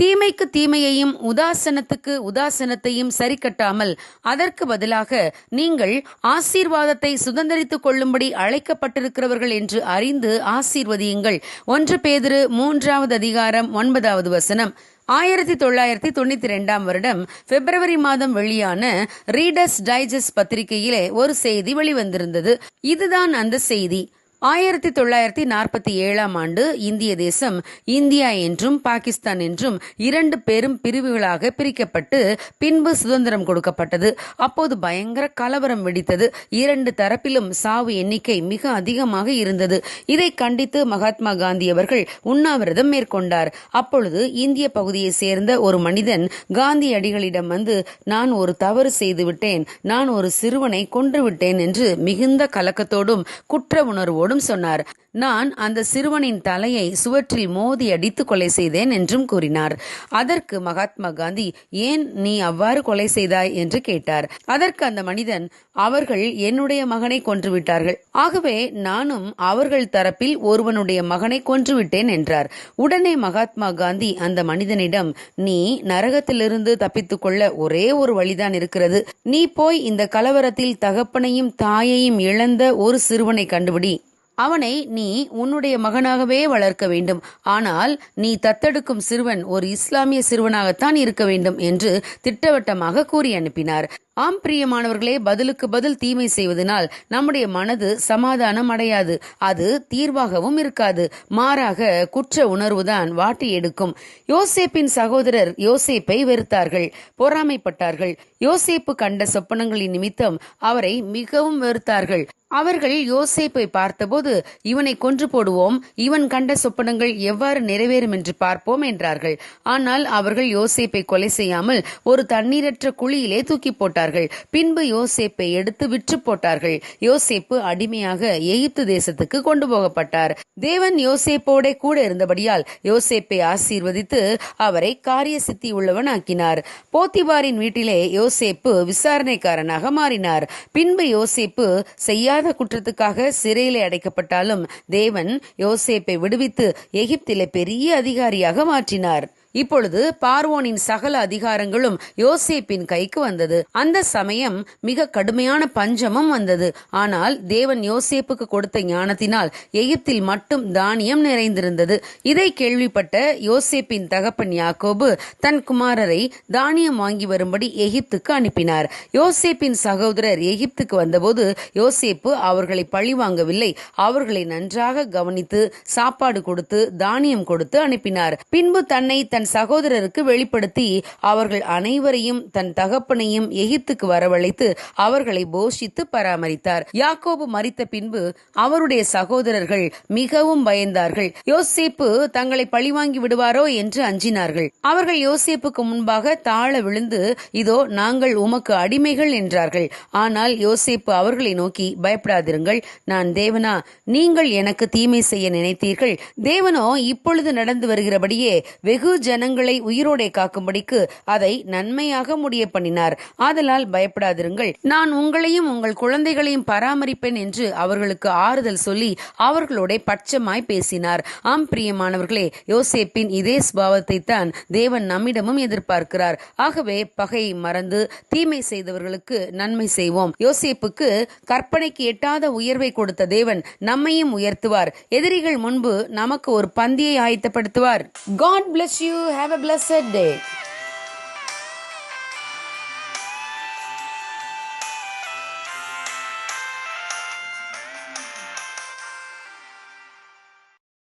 தீமைக்கு தீமையையும் உதாசனத்துக்கு உதாசனத்தையும் சரி கட்டாமல் அதற்கு பதிலாக நீங்கள் ஆசீர்வாதத்தை சுதந்தரித்துக் கொள்ளும்படி அழைக்கப்பட்டிருக்கிறவர்கள் என்று அறிந்து ஆசீர்வதியுங்கள். 1 பேதுரு 3:9 1992 வருடம் பிப்ரவரி மாதம் வெளியான ரீடர்ஸ் டைஜஸ்ட் பத்திரிகையிலே ஒரு செய்தி வெளிவந்திருந்தது. இதுதான் அந்த செய்தி. 1947 இந்திய தேசம் இந்தியா என்றும் பாகிஸ்தான் என்றும் 2 பெரும் பிரிவுகளாக பிரிக்கப்பட்டு பின்பு சுதந்திரம் கொடுக்கப்பட்டது. அப்போது பயங்கர கலவரம் வெடித்தது. 2 தரப்பிலும் சாவு எண்ணிக்கை மிக அதிகமாக இருந்தது. இதை கண்டித்து மகாத்மா காந்தி அவர்கள் உண்ணாவிரதம் மேற்கொண்டார். அப்பொழுது இந்திய பகுதியை சேர்ந்த ஒரு மனிதன் காந்தியடிகளிடம் வந்து, நான் ஒரு தவறு செய்துவிட்டேன், நான் ஒரு சிறுவனை கொன்றுவிட்டேன் என்று மிகுந்த கலக்கத்தோடும் குற்ற உணர்வோடும் சொன்னார். நான் அந்த சிறுவனின் தலையை சுவற்றில் மோதி அடித்து கொலை செய்தேன் என்றும் கூறினார். அதற்கு மகாத்மா காந்தி, ஏன் நீ அவ்வாறு கொலை செய்தாய் என்று கேட்டார். அதற்கு அந்த மனிதன், அவர்கள் என்னுடைய மகனை கொன்றுவிட்டார்கள், ஆகவே நானும் அவர்கள் தரப்பில் ஒருவனுடைய மகனை கொன்றுவிட்டேன் என்றார். உடனே மகாத்மா காந்தி அந்த மனிதனிடம், நீ நரகத்திலிருந்து தப்பித்துக் கொள்ள ஒரே ஒரு வழிதான் இருக்கிறது. நீ போய் இந்த கலவரத்தில் தகப்பனையும் தாயையும் இழந்த ஒரு சிறுவனை கண்டுபிடி. அவனை நீ உன்னுடைய மகனாகவே வளர்க்க வேண்டும். ஆனால் நீ தத்தெடுக்கும் சிறுவன் ஒரு இஸ்லாமிய சிறுவனாகத்தான் இருக்க வேண்டும் என்று திட்டவட்டமாக கூறி அனுப்பினார். ஆம் பிரியமானவர்களே, பதிலுக்கு பதில் தீமை செய்வதனால் நம்முடைய மனது சமாதானம் அடையாது. அது தீர்வாகவும் இருக்காது. மாறாக குற்ற உணர்வுதான் வாட்டி எடுக்கும். யோசேப்பின் சகோதரர் யோசேப்பை வெறுத்தார்கள், பொறாமைப்பட்டார்கள். யோசேப்பு கண்ட சொப்பனங்களின் நிமித்தம் அவரை மிகவும் வெறுத்தார்கள். அவர்கள் யோசேப்பை பார்த்தபோது, இவனை கொன்று போடுவோம், இவன் கண்ட சொப்பனங்கள் எவ்வாறு நிறைவேறும் என்று பார்ப்போம் என்றார்கள். ஆனால் அவர்கள் யோசேப்பை கொலை செய்யாமல் ஒரு தண்ணீரற்ற குழியிலே தூக்கி போட்டார்கள். பின்பு யோசேப்பை எடுத்து விற்று போட்டார்கள். யோசேப்பு அடிமையாக எகிப்து தேசத்துக்கு கொண்டு போகப்பட்டார். தேவன் யோசேப்போட கூட இருந்தபடியால் யோசேப்பை ஆசீர்வதித்து அவரை காரிய சித்தி உள்ளவன் ஆக்கினார். போத்திபாரின் வீட்டிலே யோசேப்பு விசாரணைக்காரனாக மாறினார். பின்பு யோசேப்பு செய்யாத குற்றத்துக்காக சிறையிலே அடைக்கப்பட்டாலும் தேவன் யோசேப்பை விடுவித்து எகிப்திலே பெரிய அதிகாரியாக மாற்றினார். இப்பொழுது பார்வோனின் சகல அதிகாரங்களும் யோசேப்பின் கைக்கு வந்தது. அந்த சமயம் மிக கடுமையான பஞ்சமும் வந்தது. ஆனால் தேவன் யோசேப்புக்கு கொடுத்த ஞானத்தினால் எகிப்தில் மட்டும் தானியம் நிறைந்திருந்தது. இதை கேள்விப்பட்ட யோசேப்பின் தகப்பன் யாக்கோபு தன் குமாரரை தானியம் வாங்கி வரும்படி எகிப்துக்கு அனுப்பினார். யோசேப்பின் சகோதரர் எகிப்துக்கு வந்தபோது யோசேப்பு அவர்களை பழி வாங்கவில்லை. அவர்களை நன்றாக கவனித்து சாப்பாடு கொடுத்து தானியம் கொடுத்து அனுப்பினார். பின்பு தன்னை தன் சகோதரருக்கு வெளிப்படுத்தி அவர்கள் அனைவரையும் தன் தகப்பனையும் எகிப்துக்கு வரவழைத்து அவர்களை போஷித்து பராமரித்தார். யாக்கோபு மரித்த பின்பு அவருடைய சகோதரர்கள் மிகவும் பயந்தார்கள். யோசேப்பு தங்களை பழிவாங்கி விடுவாரோ என்று அஞ்சினார்கள். அவர்கள் யோசேப்புக்கு முன்பாக தாழ விழுந்து, இதோ நாங்கள் உமக்கு அடிமைகள் என்றார்கள். ஆனால் யோசேப்பு அவர்களை நோக்கி, பயப்படாதிருங்கள், நான் தேவனா? நீங்கள் எனக்கு தீமை செய்ய நினைத்தீர்கள், தேவனோ இப்பொழுது நடந்து வருகிறபடியே வெகு ஜனங்களை உயிரோடே காக்கும்படிக்கு அதை நன்மையாக முடிய பண்ணினார். ஆதலால் பயப்படாதிருங்கள், நான் உங்களையும் உங்கள் குழந்தைகளையும் பராமரிப்பேன் என்று அவர்களுக்கு ஆறுதல் சொல்லி அவர்களோட பட்சமாய் பேசினார். ஆம் பிரியமானவர்களே, யோசேப்பின் இதே சுபாவத்தை தான் தேவன் நம்மிடமும் எதிர்பார்க்கிறார். ஆகவே பகையை மறந்து தீமை செய்தவர்களுக்கு நன்மை செய்வோம். யோசேப்புக்கு கற்பனைக்கு எட்டாத உயர்வை கொடுத்த தேவன் நம்மையும் உயர்த்துவார். எதிரிகள் முன்பு நமக்கு ஒரு பந்தியை ஆயத்தப்படுத்துவார். God bless you. Have a blessed day.